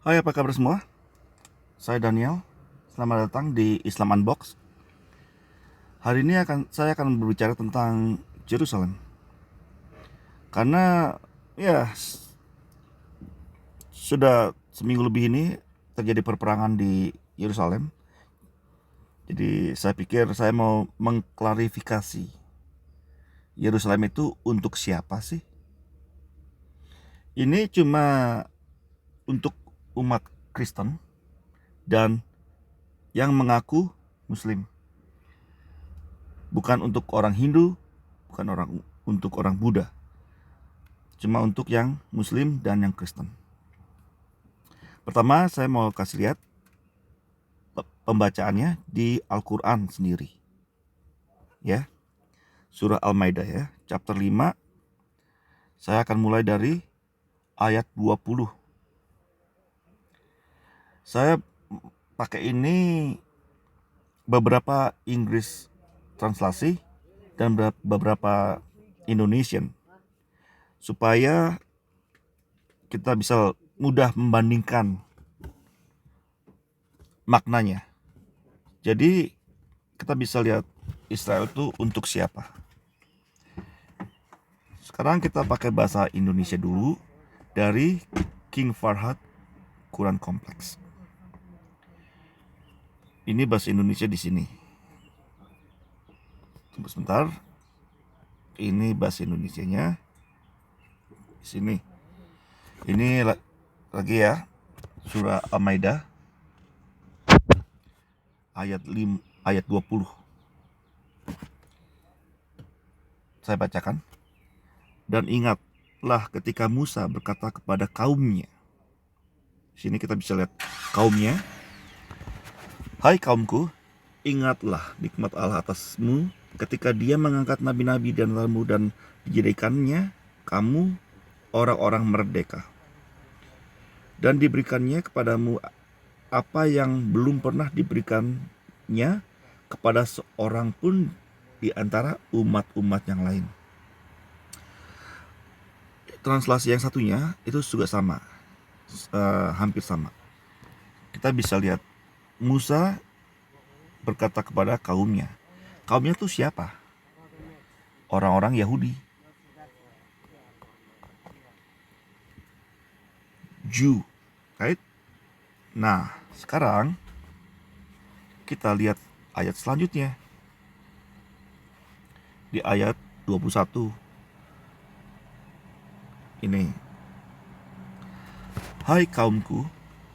Hai, apa kabar semua? Saya Daniel. Selamat datang di Islam Unbox. Hari ini saya akan berbicara tentang Jerusalem. Karena ya sudah seminggu lebih ini terjadi perperangan di Yerusalem. Jadi saya pikir saya mau mengklarifikasi Yerusalem itu untuk siapa sih? Ini cuma untuk umat Kristen dan yang mengaku Muslim. Bukan untuk orang Hindu, bukan untuk orang Buddha. Cuma untuk yang Muslim dan yang Kristen. Pertama, saya mau kasih lihat pembacaannya di Al-Quran sendiri. Ya, surah Al-Maidah ya, chapter 5. Saya akan mulai dari ayat 20. Saya pakai ini beberapa Inggris translasi dan beberapa Indonesian supaya kita bisa mudah membandingkan maknanya. Jadi kita bisa lihat Israel itu untuk siapa. Sekarang kita pakai bahasa Indonesia dulu dari King Farhad Quran Kompleks. Ini bahasa Indonesia di sini. Tunggu sebentar. Ini bahasa Indonesianya di sini. Ini lagi ya, surah Al-Maidah ayat 20. Saya bacakan. Dan ingatlah ketika Musa berkata kepada kaumnya. Sini kita bisa lihat kaumnya. Hai kaumku, ingatlah nikmat Allah atasmu ketika Dia mengangkat nabi-nabi dan lalu dan dijadikannya kamu orang-orang merdeka. Dan diberikannya kepadamu apa yang belum pernah diberikannya kepada seorang pun di antara umat-umat yang lain. Translasi yang satunya itu juga sama, hampir sama. Kita bisa lihat Musa berkata kepada kaumnya. Kaumnya tuh siapa? Orang-orang Yahudi, Jew, right? Nah, sekarang kita lihat ayat selanjutnya. Di ayat 21. Ini. Hai kaumku,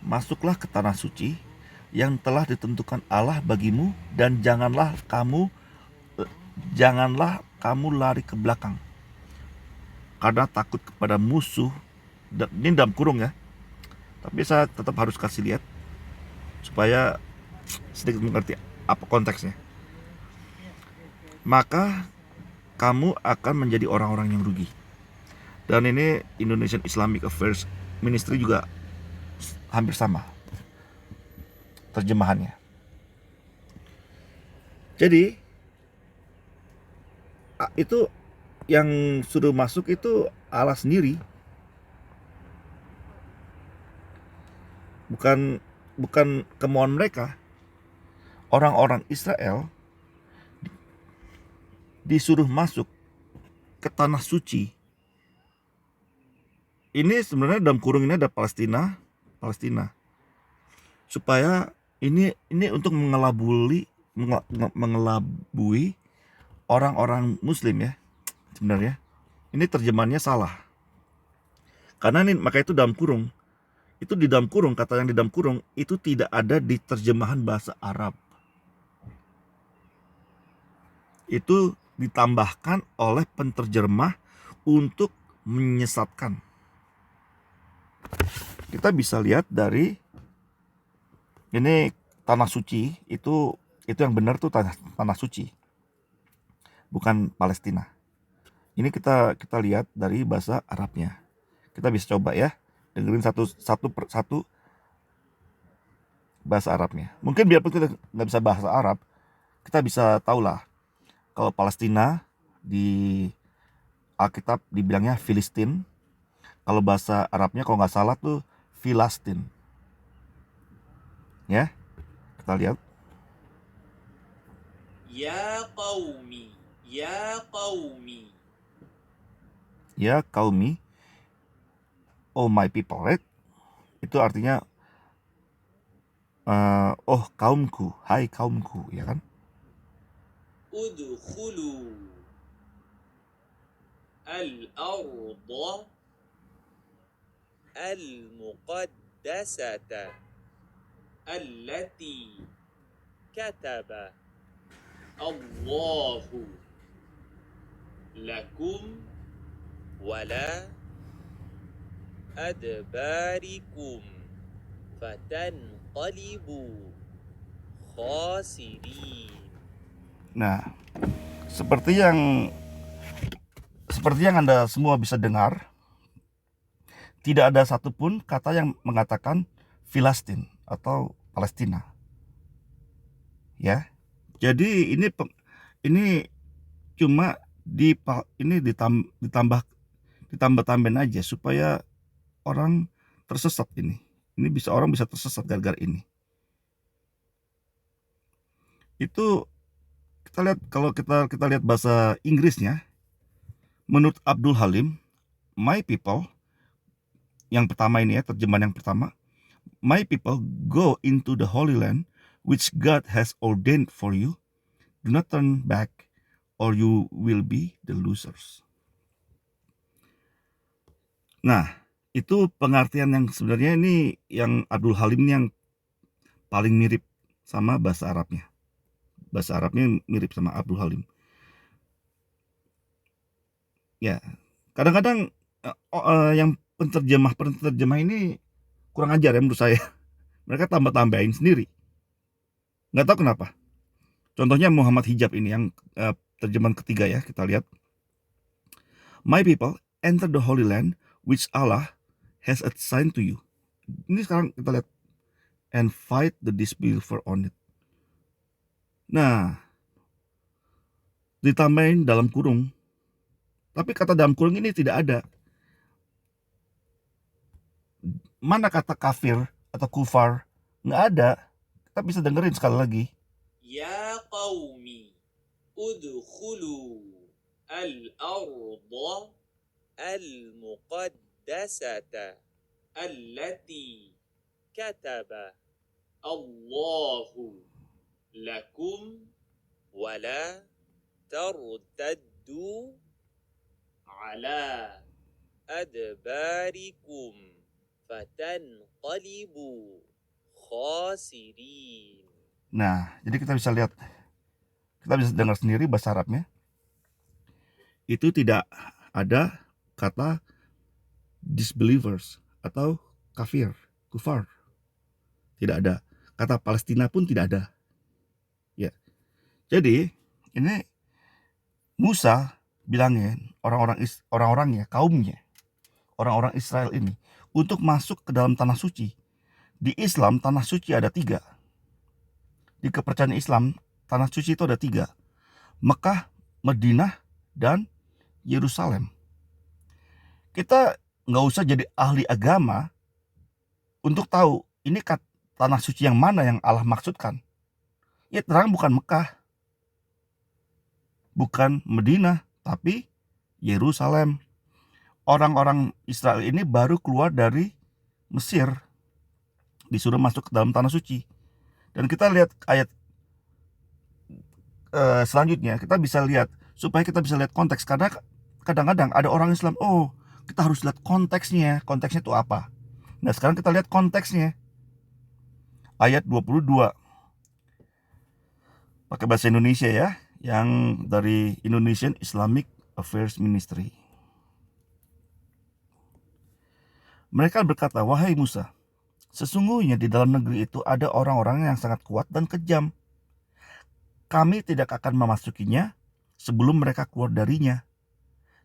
masuklah ke tanah suci yang telah ditentukan Allah bagimu dan janganlah kamu lari ke belakang karena takut kepada musuh. Dan ini dalam kurung ya, tapi saya tetap harus kasih lihat supaya sedikit mengerti apa konteksnya. Maka kamu akan menjadi orang-orang yang rugi. Dan ini Indonesian Islamic Affairs Ministry juga hampir sama terjemahannya. Jadi itu yang suruh masuk itu Allah sendiri, bukan kemauan mereka. Orang-orang Israel disuruh masuk ke tanah suci. Ini sebenarnya dalam kurung ini ada Palestina, supaya ini untuk mengelabui orang-orang Muslim ya. Sebenarnya ini terjemahannya salah. Karena ini maka itu dalam kurung. Itu di dalam kurung, kata yang di dalam kurung itu tidak ada di terjemahan bahasa Arab. Itu ditambahkan oleh penterjemah untuk menyesatkan. Kita bisa lihat dari ini tanah suci itu yang benar tuh tanah suci, bukan Palestina. Ini kita lihat dari bahasa Arabnya. Kita bisa coba ya, dengerin satu per satu bahasa Arabnya. Mungkin biarpun kita nggak bisa bahasa Arab, kita bisa tahu lah kalau Palestina di Alkitab dibilangnya Filistin. Kalau bahasa Arabnya kalau nggak salah tuh Filastin. Ya, kita lihat. Ya qaumi, ya qaumi. Ya kaumi, oh my people, right? Itu artinya oh kaumku, hai kaumku, ya kan? Udkhulu al-arda al-muqaddasata allati kataba Allahu lakum wala adbarikum fatanqalibu khasirin. Nah, seperti yang Anda semua bisa dengar, tidak ada satupun kata yang mengatakan Filistin atau Palestina. Ya. Jadi ini cuma ditambah-tambahin aja supaya orang tersesat ini. Orang bisa tersesat gara-gara ini. Itu kita lihat, kalau kita lihat bahasa Inggrisnya, menurut Abdul Halim, my people, yang pertama ini ya, terjemahan yang pertama, my people go into the Holy Land which God has ordained for you. Do not turn back or you will be the losers. Nah, itu pengertian yang sebenarnya ini yang Abdul Halim yang paling mirip sama bahasa Arabnya. Bahasa Arabnya mirip sama Abdul Halim. Ya, kadang-kadang yang penterjemah ini kurang ajar ya menurut saya. Mereka tambah-tambahin sendiri. Nggak tahu kenapa. Contohnya Muhammad Hijab ini yang terjemahan ketiga ya, kita lihat. My people enter the Holy Land which Allah has assigned to you. Ini sekarang kita lihat. And fight the disbeliever on it. Nah, ditambahin dalam kurung. Tapi kata dalam kurung ini tidak ada. Mana kata kafir atau kufar? Nggak ada. Kita bisa dengerin sekali lagi. Ya qaumi udkhulu al-arda al-muqaddasata allati kataba Allahu lakum wala tartaddu ala adbarikum fatanqalibu khasirin. Nah, jadi kita bisa lihat, kita bisa dengar sendiri bahasa Arabnya. Itu tidak ada kata disbelievers atau kafir, kufar. Tidak ada. Kata Palestina pun tidak ada. Ya. Jadi, ini Musa bilangnya orang-orangnya, kaumnya, orang-orang Israel ini untuk masuk ke dalam tanah suci. Di Islam tanah suci ada 3. Di kepercayaan Islam tanah suci itu ada 3. Mekah, Madinah, dan Yerusalem. Kita nggak usah jadi ahli agama untuk tahu ini tanah suci yang mana yang Allah maksudkan. Ya terang bukan Mekah, bukan Madinah, tapi Yerusalem. Orang-orang Israel ini baru keluar dari Mesir, disuruh masuk ke dalam tanah suci. Dan kita lihat ayat selanjutnya, kita bisa lihat, supaya kita bisa lihat konteks. Karena kadang-kadang ada orang Islam, oh kita harus lihat konteksnya itu apa. Nah sekarang kita lihat konteksnya. Ayat 22 pakai bahasa Indonesia ya, yang dari Indonesian Islamic Affairs Ministry. Mereka berkata, wahai Musa, sesungguhnya di dalam negeri itu ada orang-orang yang sangat kuat dan kejam. Kami tidak akan memasukinya sebelum mereka keluar darinya.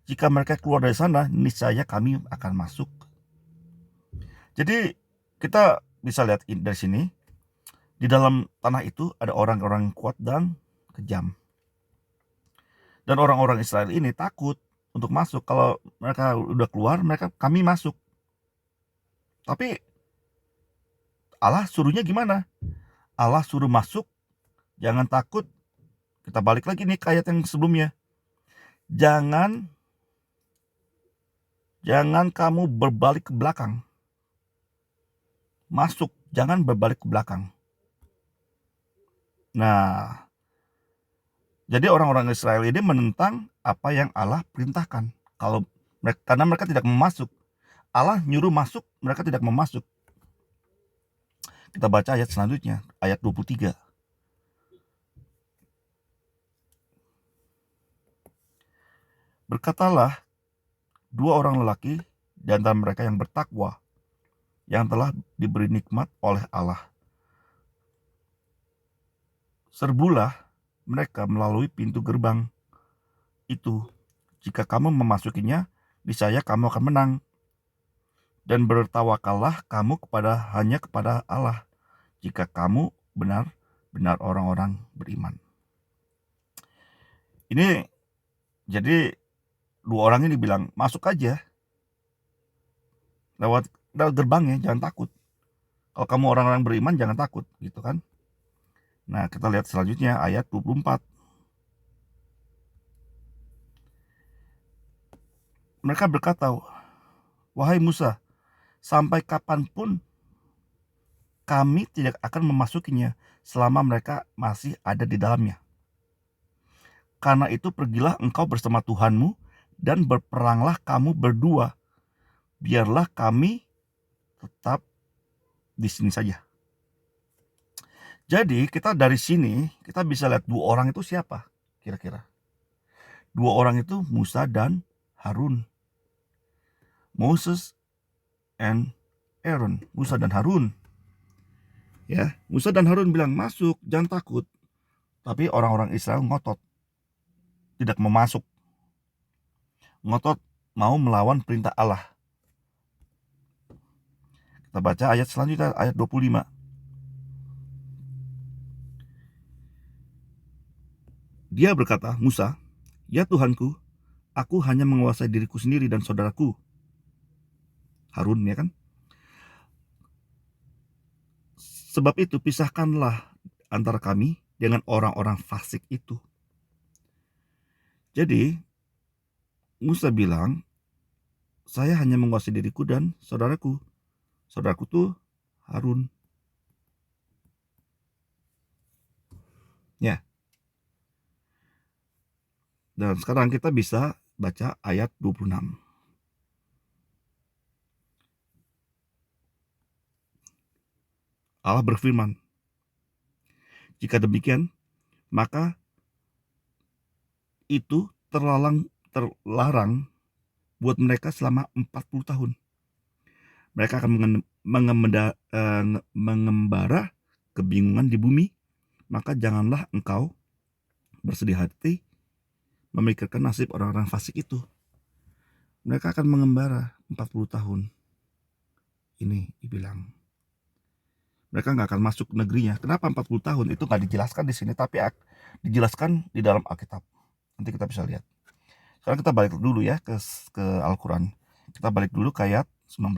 Jika mereka keluar dari sana, niscaya kami akan masuk. Jadi kita bisa lihat dari sini, di dalam tanah itu ada orang-orang kuat dan kejam. Dan orang-orang Israel ini takut untuk masuk. Kalau mereka udah keluar, kami masuk. Tapi Allah suruhnya gimana? Allah suruh masuk, jangan takut. Kita balik lagi nih ke ayat yang sebelumnya. Jangan kamu berbalik ke belakang. Masuk, jangan berbalik ke belakang. Nah, jadi orang-orang Israel ini menentang apa yang Allah perintahkan. Karena mereka tidak mau masuk. Allah nyuruh masuk, mereka tidak mau masuk. Kita baca ayat selanjutnya, ayat 23. Berkatalah dua orang lelaki di antara mereka yang bertakwa, yang telah diberi nikmat oleh Allah. Serbulah mereka melalui pintu gerbang itu. Jika kamu memasukinya, niscaya kamu akan menang. Dan bertawakallah kamu hanya kepada Allah, jika kamu benar-benar orang-orang beriman. Ini jadi dua orang ini bilang, masuk aja lewat gerbangnya, jangan takut. Kalau kamu orang-orang beriman, jangan takut, gitu kan. Nah, kita lihat selanjutnya ayat 24. Mereka berkata, wahai Musa, sampai kapanpun kami tidak akan memasukinya selama mereka masih ada di dalamnya. Karena itu pergilah engkau bersama Tuhanmu dan berperanglah kamu berdua. Biarlah kami tetap di sini saja. Jadi kita dari sini kita bisa lihat dua orang itu siapa kira-kira. Dua orang itu Musa dan Harun. Moses and Aaron, Musa dan Harun. Ya, Musa dan Harun bilang masuk, jangan takut. Tapi orang-orang Israel ngotot, tidak mau masuk. Ngotot mau melawan perintah Allah. Kita baca ayat selanjutnya, ayat 25. Dia berkata, Musa, ya Tuhanku, aku hanya menguasai diriku sendiri dan saudaraku. Harun, ya kan? Sebab itu pisahkanlah antara kami dengan orang-orang fasik itu. Jadi Musa bilang, saya hanya menguasai diriku dan saudaraku. Saudaraku tuh Harun. Ya. Dan sekarang kita bisa baca ayat 26. Allah berfirman, jika demikian, maka itu terlarang buat mereka selama 40 tahun. Mereka akan mengembara kebingungan di bumi, maka janganlah engkau bersedih hati memikirkan nasib orang-orang fasik itu. Mereka akan mengembara 40 tahun. Ini dibilang. Mereka nggak akan masuk negerinya. Kenapa 40 tahun? Itu nggak dijelaskan di sini, tapi dijelaskan di dalam Alkitab. Nanti kita bisa lihat. Sekarang kita balik dulu ya ke Al-Quran. Kita balik dulu ke ayat 19.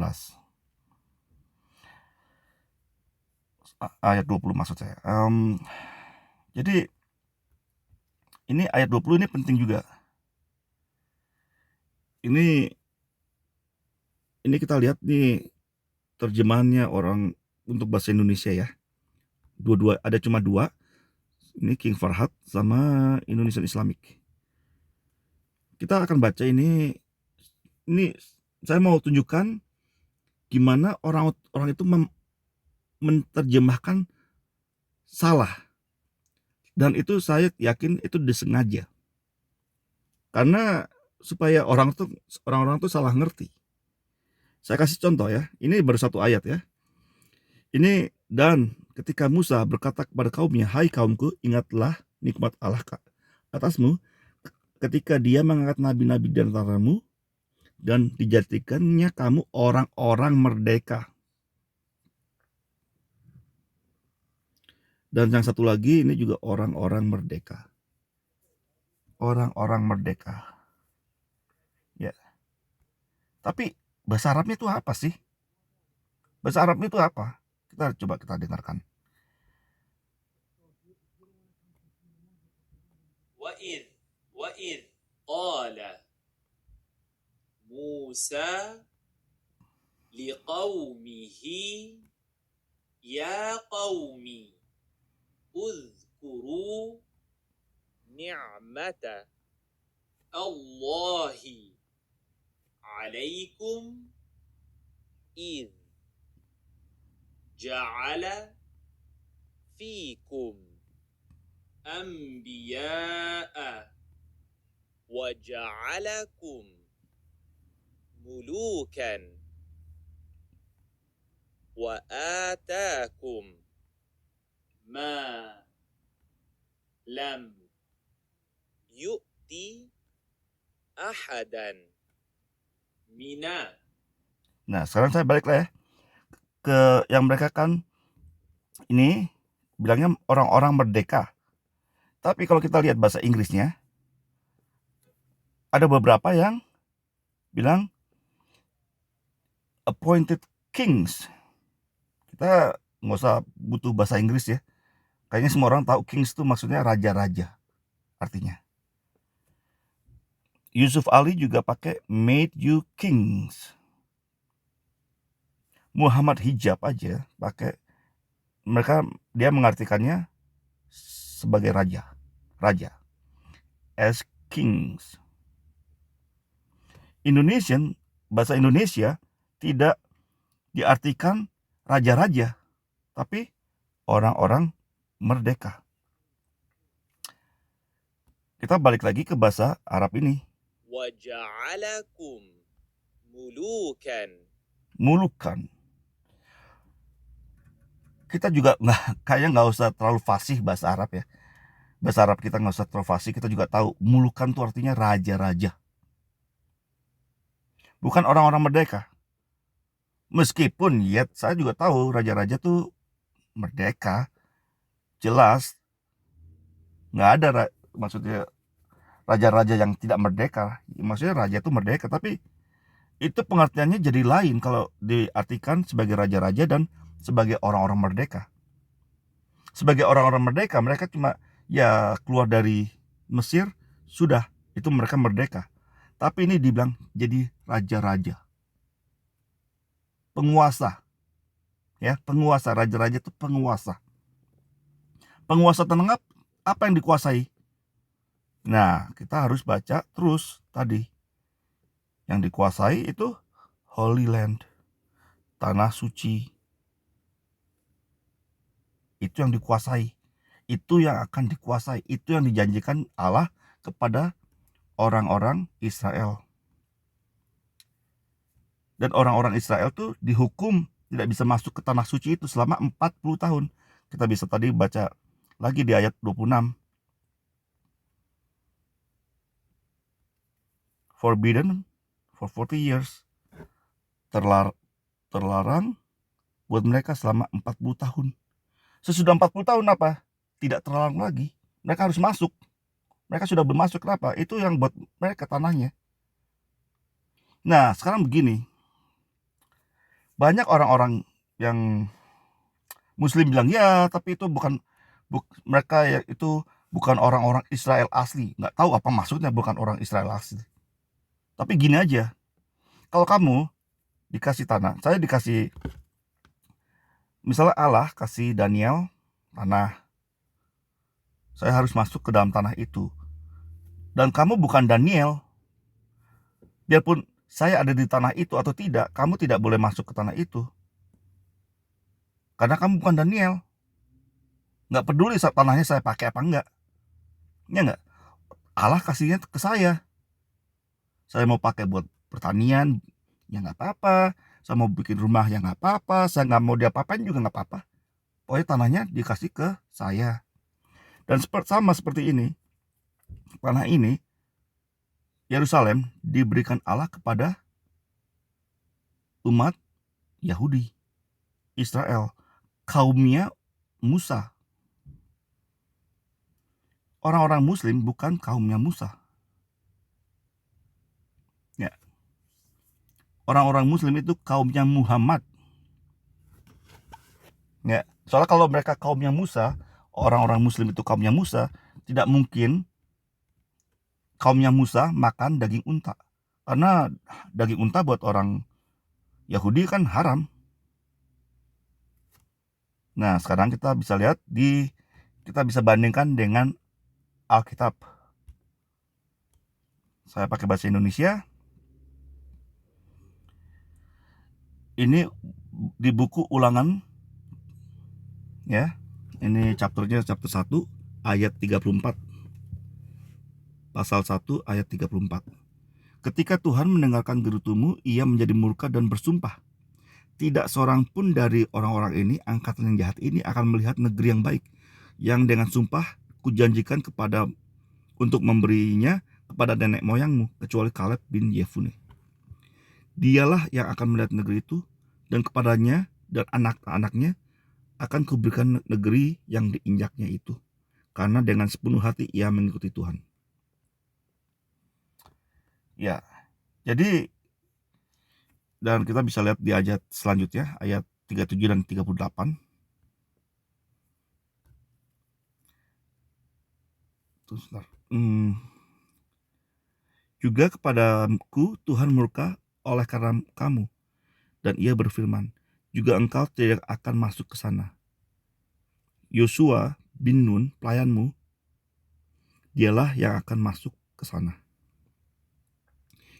Ayat 20 maksud saya. Jadi ini ayat 20 ini penting juga. Ini kita lihat nih terjemahannya orang untuk bahasa Indonesia ya. Dua-dua, ada cuma dua. Ini King Farhad sama Indonesian Islamic. Kita akan baca ini saya mau tunjukkan gimana orang itu menerjemahkan salah. Dan itu saya yakin itu disengaja. Karena supaya orang-orang tuh salah ngerti. Saya kasih contoh ya. Ini baru satu ayat ya. Ini, dan ketika Musa berkata kepada kaumnya, hai kaumku, ingatlah nikmat Allah atasmu ketika dia mengangkat nabi-nabi di antaramu dan dijadikannya kamu orang-orang merdeka. Dan yang satu lagi ini juga orang-orang merdeka. Orang-orang merdeka. Ya. Tapi bahasa Arabnya itu apa sih? Bahasa Arabnya itu apa? Kita dengarkan. قال موسى لقومه يا قوم اذكروا نعمة الله عليكم إذ جعل فيكم أنبياء وجعلكم ملوكا وآتاكم ما لم يؤت أحدا من. Nah, sekarang saya balik lah ya ke yang mereka kan ini bilangnya orang-orang merdeka. Tapi kalau kita lihat bahasa Inggrisnya, ada beberapa yang bilang appointed kings. Kita nggak usah butuh bahasa Inggris ya. Kayaknya semua orang tahu kings itu maksudnya raja-raja artinya. Yusuf Ali juga pakai made you kings. Muhammad Hijab aja pakai, dia mengartikannya sebagai raja as kings. Indonesian, bahasa Indonesia tidak diartikan raja-raja, tapi orang-orang merdeka. Kita balik lagi ke bahasa Arab ini. وجعلكم ملوكا. Mulukan. Kita juga kayaknya nggak usah terlalu fasih bahasa Arab ya. Bahasa Arab kita nggak usah terlalu fasih. Kita juga tahu mulukan itu artinya raja-raja. Bukan orang-orang merdeka. Meskipun ya saya juga tahu raja-raja tuh merdeka. Jelas. Nggak ada maksudnya raja-raja yang tidak merdeka. Maksudnya raja itu merdeka. Tapi itu pengertiannya jadi lain kalau diartikan sebagai raja-raja dan sebagai orang-orang merdeka. Sebagai orang-orang merdeka, mereka cuma ya keluar dari Mesir, sudah, itu mereka merdeka. Tapi ini dibilang jadi raja-raja. Penguasa. Ya, penguasa, raja-raja itu penguasa. Penguasa tentang apa yang dikuasai? Nah, kita harus baca terus tadi. Yang dikuasai itu Holy Land, tanah suci. Itu yang dikuasai. Itu yang akan dikuasai. Itu yang dijanjikan Allah kepada orang-orang Israel. Dan orang-orang Israel tuh dihukum tidak bisa masuk ke tanah suci itu selama 40 tahun. Kita bisa tadi baca lagi di ayat 26. Forbidden for 40 years. Terlarang buat mereka selama 40 tahun. Sesudah 40 tahun apa? Tidak terlarang lagi. Mereka harus masuk. Mereka sudah bermasuk. Kenapa? Itu yang buat mereka tanahnya. Nah, sekarang begini. Banyak orang-orang yang Muslim bilang, ya tapi itu mereka ya, itu bukan orang-orang Israel asli. Nggak tahu apa maksudnya bukan orang Israel asli. Tapi gini aja. Kalau kamu dikasih tanah, saya dikasih, misalnya Allah kasih Daniel tanah, saya harus masuk ke dalam tanah itu. Dan kamu bukan Daniel, biarpun saya ada di tanah itu atau tidak, kamu tidak boleh masuk ke tanah itu. Karena kamu bukan Daniel. Nggak peduli tanahnya saya pakai apa enggak. Ya enggak? Allah kasihnya ke saya. Saya mau pakai buat pertanian, ya nggak apa-apa. Saya mau bikin rumah, ya nggak apa-apa. Saya nggak mau diapa-apain juga nggak apa-apa. Pokoknya tanahnya dikasih ke saya. Dan sama seperti ini, tanah ini, Yerusalem diberikan Allah kepada umat Yahudi, Israel, kaumnya Musa. Orang-orang Muslim bukan kaumnya Musa. Ya. Orang-orang Muslim itu kaumnya Muhammad. Ya, soalnya kalau mereka kaumnya Musa, orang-orang Muslim itu kaumnya Musa, tidak mungkin kaumnya Musa makan daging unta. Karena daging unta buat orang Yahudi kan haram. Nah, sekarang kita bisa lihat kita bisa bandingkan dengan Alkitab. Saya pakai bahasa Indonesia. Ini di buku Ulangan ya. Ini chapter 1 ayat 34. Pasal 1 ayat 34. Ketika Tuhan mendengarkan gerutumu, ia menjadi murka dan bersumpah, tidak seorang pun dari orang-orang ini, angkatan yang jahat ini, akan melihat negeri yang baik, yang dengan sumpah kujanjikan kepada untuk memberinya kepada nenek moyangmu, kecuali Kaleb bin Yefune. Dialah yang akan melihat negeri itu, dan kepadanya dan anak-anaknya akan kuberikan negeri yang diinjaknya itu, karena dengan sepenuh hati ia mengikuti Tuhan. Ya, jadi dan kita bisa lihat di ayat selanjutnya, ayat 37 dan 38. Juga kepadaku Tuhan murka oleh karena kamu, dan ia berfirman, juga engkau tidak akan masuk ke sana. Yosua bin Nun, pelayanmu, dialah yang akan masuk ke sana.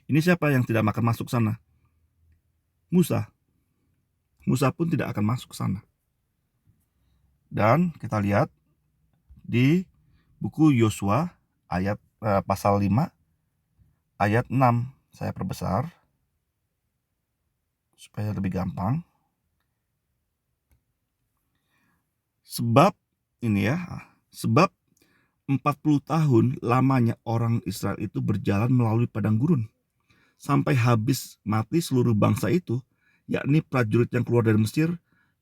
Ini siapa yang tidak akan masuk sana? Musa. Musa pun tidak akan masuk ke sana. Dan kita lihat di buku Yosua ayat pasal 5 ayat 6. Saya perbesar supaya lebih gampang. Sebab 40 tahun lamanya orang Israel itu berjalan melalui padang gurun, sampai habis mati seluruh bangsa itu, yakni prajurit yang keluar dari Mesir,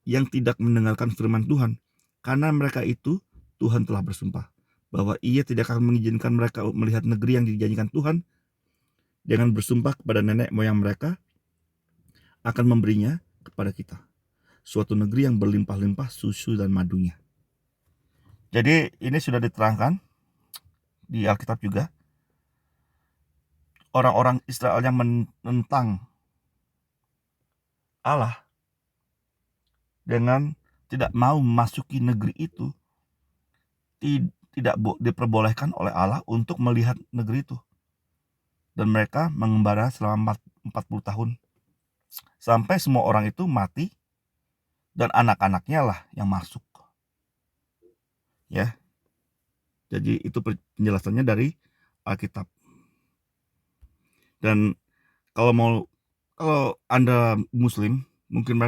yang tidak mendengarkan firman Tuhan. Karena mereka itu, Tuhan telah bersumpah bahwa ia tidak akan mengizinkan mereka melihat negeri yang dijanjikan Tuhan, dengan bersumpah kepada nenek moyang mereka, akan memberinya kepada kita, suatu negeri yang berlimpah-limpah susu dan madunya. Jadi ini sudah diterangkan di Alkitab juga. Orang-orang Israel yang menentang Allah dengan tidak mau memasuki negeri itu, tidak diperbolehkan oleh Allah untuk melihat negeri itu. Dan mereka mengembara selama 40 tahun. Sampai semua orang itu mati, dan anak-anaknya lah yang masuk. Ya. Jadi itu penjelasannya dari Alkitab. Dan kalau Anda Muslim, mungkin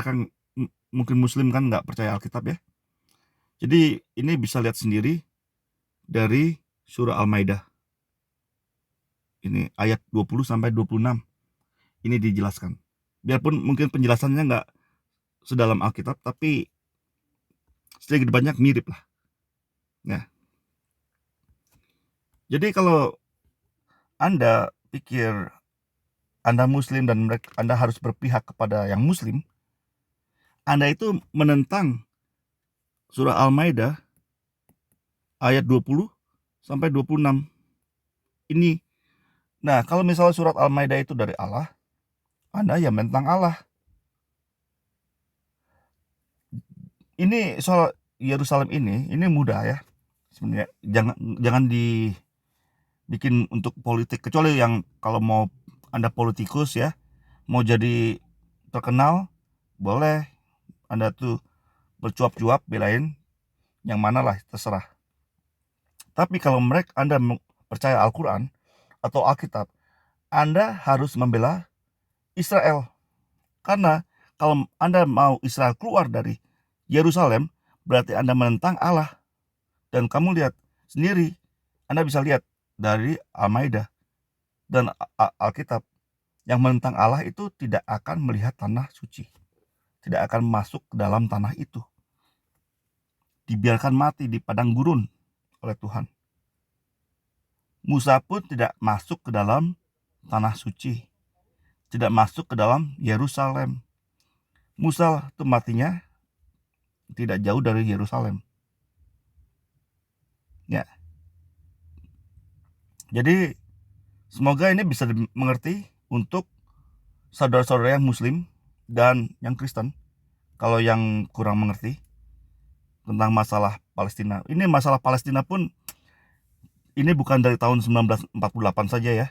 Muslim kan nggak percaya Alkitab ya. Jadi ini bisa lihat sendiri dari surah Al-Maidah. Ini ayat 20 sampai 26. Ini dijelaskan. Biarpun mungkin penjelasannya nggak sedalam Alkitab, tapi sedikit banyak mirip lah. Ya. Jadi kalau Anda pikir Anda Muslim dan Anda harus berpihak kepada yang Muslim, Anda itu menentang surah Al-Maidah ayat 20 sampai 26. Ini. Nah, kalau misalnya surat Al-Maidah itu dari Allah, Anda ya menentang Allah. Ini soal Yerusalem ini mudah ya. Sebenarnya jangan dibikin untuk politik, kecuali yang kalau mau Anda politikus ya, mau jadi terkenal, boleh Anda tuh bercuap-cuap belain yang mana lah, terserah. Tapi kalau Anda percaya Al-Quran atau Alkitab, Anda harus membela Israel. Karena kalau Anda mau Israel keluar dari Yerusalem, berarti Anda menentang Allah. Dan kamu lihat sendiri, Anda bisa lihat dari Al-Maidah dan Alkitab, yang menentang Allah itu tidak akan melihat tanah suci, tidak akan masuk ke dalam tanah itu, dibiarkan mati di padang gurun oleh Tuhan. Musa pun tidak masuk ke dalam tanah suci, tidak masuk ke dalam Yerusalem. Musa itu matinya tidak jauh dari Yerusalem. Ya. Jadi Semoga ini bisa dimengerti untuk saudara-saudara yang Muslim dan yang Kristen. Kalau yang kurang mengerti tentang masalah Palestina, ini masalah Palestina pun ini bukan dari tahun 1948 saja ya.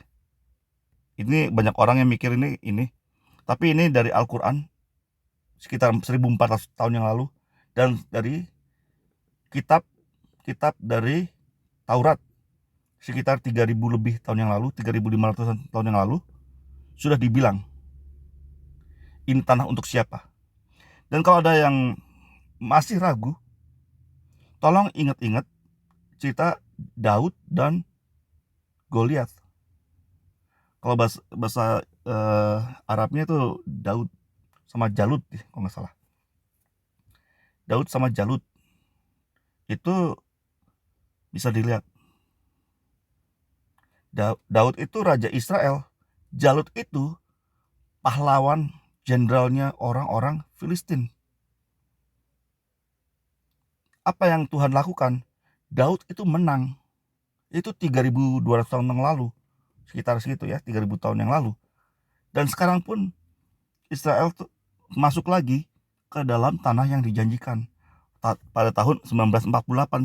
Ini banyak orang yang mikir ini. Tapi ini dari Al-Quran sekitar 1400 tahun yang lalu, dan dari kitab dari Taurat sekitar 3000 lebih tahun yang lalu, 3500 tahun yang lalu sudah dibilang ini tanah untuk siapa. Dan kalau ada yang masih ragu, tolong ingat-ingat cerita Daud dan Goliat. Kalau bahasa Arabnya itu Daud sama Jalut kalau nggak salah. Daud sama Jalut itu bisa dilihat. Daud itu raja Israel, Jalut itu pahlawan jenderalnya orang-orang Filistin. Apa yang Tuhan lakukan? Daud itu menang. Itu 3200 tahun yang lalu. Sekitar segitu ya, 3000 tahun yang lalu. Dan sekarang pun Israel tuh masuk lagi ke dalam tanah yang dijanjikan pada tahun 1948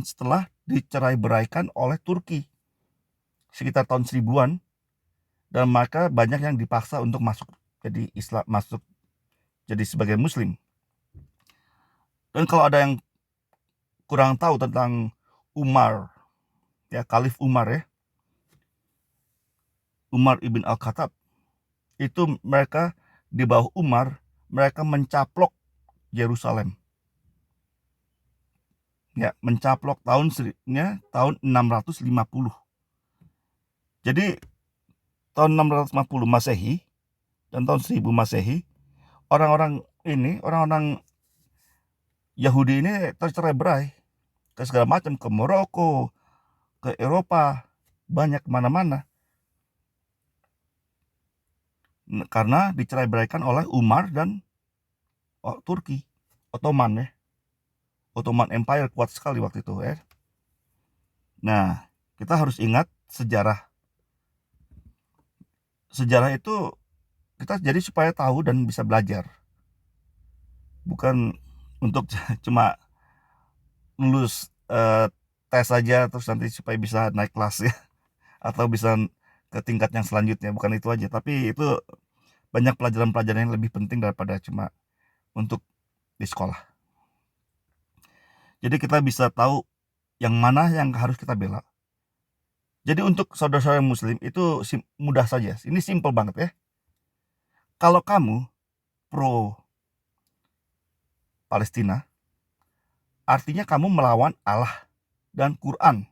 setelah dicerai-beraikan oleh Turki sekitar tahun 1000-an, dan maka banyak yang dipaksa untuk masuk jadi Islam, masuk jadi sebagai Muslim. Dan kalau ada yang kurang tahu tentang Umar, ya Khalif Umar ya, Umar ibn Al-Khattab, itu mereka di bawah Umar, mereka mencaplok Yerusalem. Ya, mencaplok tahun 650. Jadi tahun 650 Masehi dan tahun 1000 Masehi, orang-orang Yahudi ini tercerai-berai ke segala macam, ke Maroko, ke Eropa, banyak kemana-mana, karena dicerai-beraikan oleh Umar dan Turki, Ottoman ya. Ottoman Empire kuat sekali waktu itu ya. Nah, kita harus ingat sejarah. Sejarah itu kita jadi supaya tahu dan bisa belajar. Bukan untuk cuma lulus tes saja terus nanti supaya bisa naik kelas ya, atau bisa ke tingkat yang selanjutnya. Bukan itu aja, tapi itu banyak pelajaran-pelajaran yang lebih penting daripada cuma untuk di sekolah. Jadi kita bisa tahu yang mana yang harus kita bela. Jadi untuk saudara-saudara Muslim itu mudah saja. Ini simple banget ya. Kalau kamu pro Palestina, artinya kamu melawan Allah dan Quran.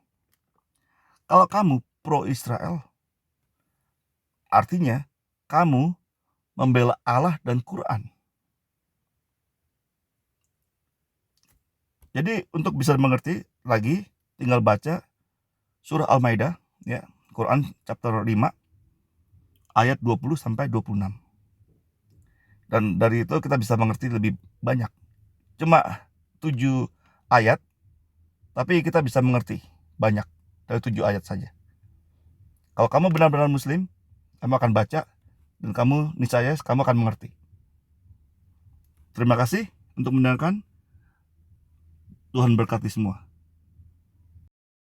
Kalau kamu pro Israel, artinya kamu membela Allah dan Quran. Jadi untuk bisa mengerti lagi, tinggal baca surah Al-Maidah ya, Quran chapter 5 ayat 20 sampai 26. Dan dari itu kita bisa mengerti lebih banyak. Cuma 7 ayat, tapi kita bisa mengerti banyak dari 7 ayat saja. Kalau kamu benar-benar Muslim, kamu akan baca dan kamu niscaya kamu akan mengerti. Terima kasih untuk mendengarkan. Tuhan berkati semua.